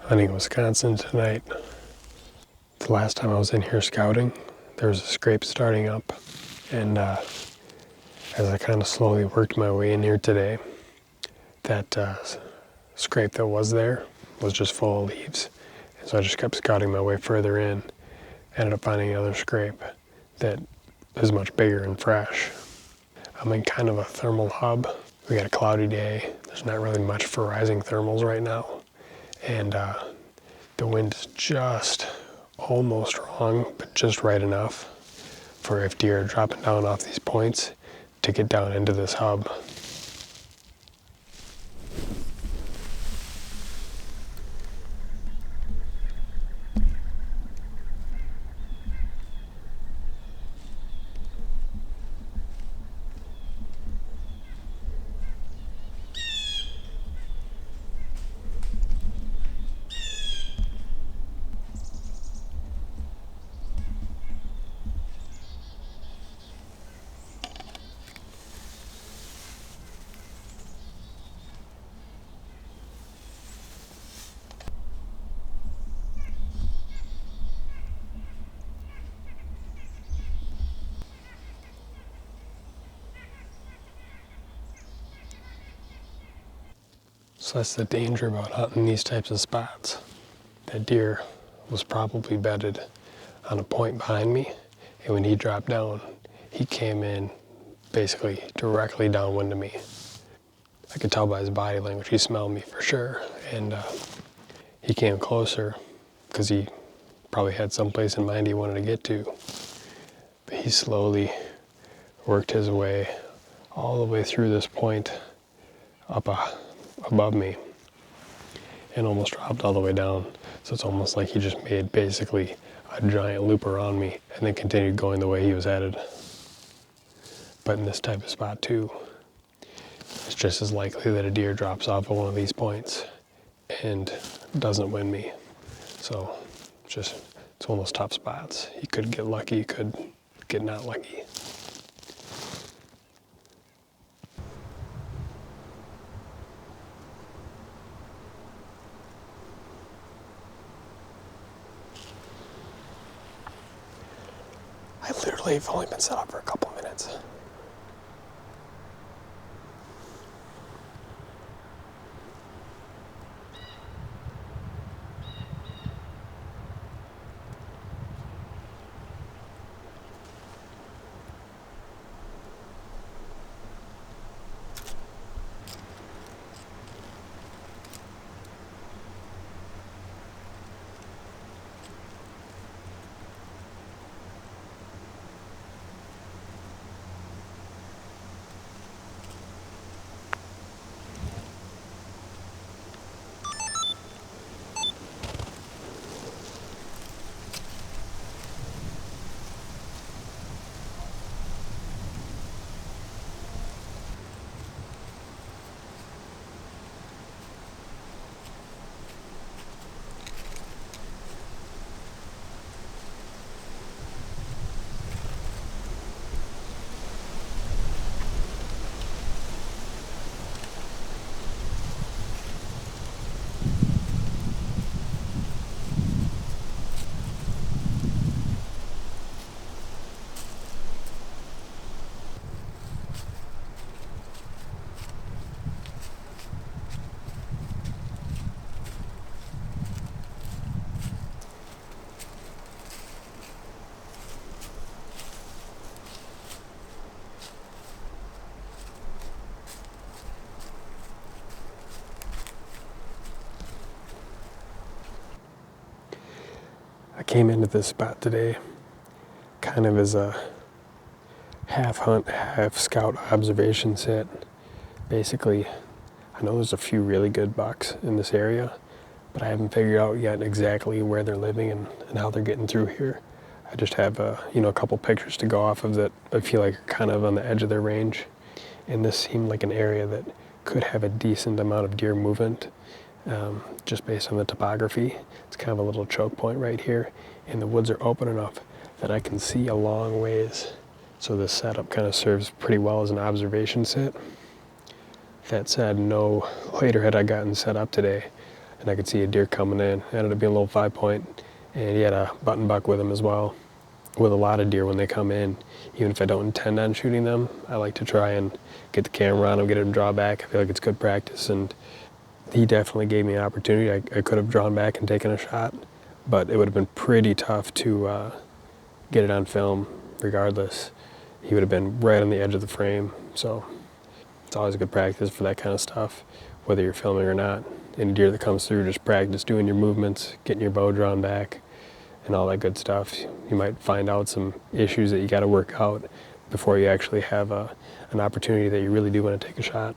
hunting Wisconsin tonight. The last time I was in here scouting, there was a scrape starting up, and as I kind of slowly worked my way in here today, that scrape that was there was just full of leaves. And so I just kept scouting my way further in, ended up finding another scrape that is much bigger and fresh. I'm in kind of a thermal hub. We got a cloudy day. There's not really much for rising thermals right now. And the wind is just almost wrong, but just right enough for if deer are dropping down off these points to get down into this hub. So that's the danger about hunting these types of spots. That deer was probably bedded on a point behind me, and when he dropped down, he came in basically directly downwind of me. I could tell by his body language, he smelled me for sure, and he came closer because he probably had someplace in mind he wanted to get to. But he slowly worked his way all the way through this point up above me and almost dropped all the way down. So it's almost like he just made basically a giant loop around me and then continued going the way he was headed. But in this type of spot too, it's just as likely that a deer drops off at one of these points and doesn't win me. So it's one of those tough spots. You could get lucky, you could get not lucky. I literally have only been set up for a couple minutes. I came into this spot today kind of as a half hunt, half scout observation set. Basically, I know there's a few really good bucks in this area, but I haven't figured out yet exactly where they're living and how they're getting through here. I just have a couple pictures to go off of that I feel like are kind of on the edge of their range. And this seemed like an area that could have a decent amount of deer movement, just based on the topography. It's kind of a little choke point right here, and the woods are open enough that I can see a long ways. So this setup kind of serves pretty well as an observation set. That said, no later had I gotten set up today, and I could see a deer coming in. It ended up being a little 5-point, and he had a button buck with him as well. With a lot of deer, when they come in, even if I don't intend on shooting them, I like to try and get the camera on them, get them draw back. I feel like it's good practice, and he definitely gave me an opportunity. I could have drawn back and taken a shot, but it would have been pretty tough to get it on film regardless. He would have been right on the edge of the frame, so it's always good practice for that kind of stuff, whether you're filming or not. Any deer that comes through, just practice doing your movements, getting your bow drawn back, and all that good stuff. You might find out some issues that you got to work out before you actually have an opportunity that you really do want to take a shot.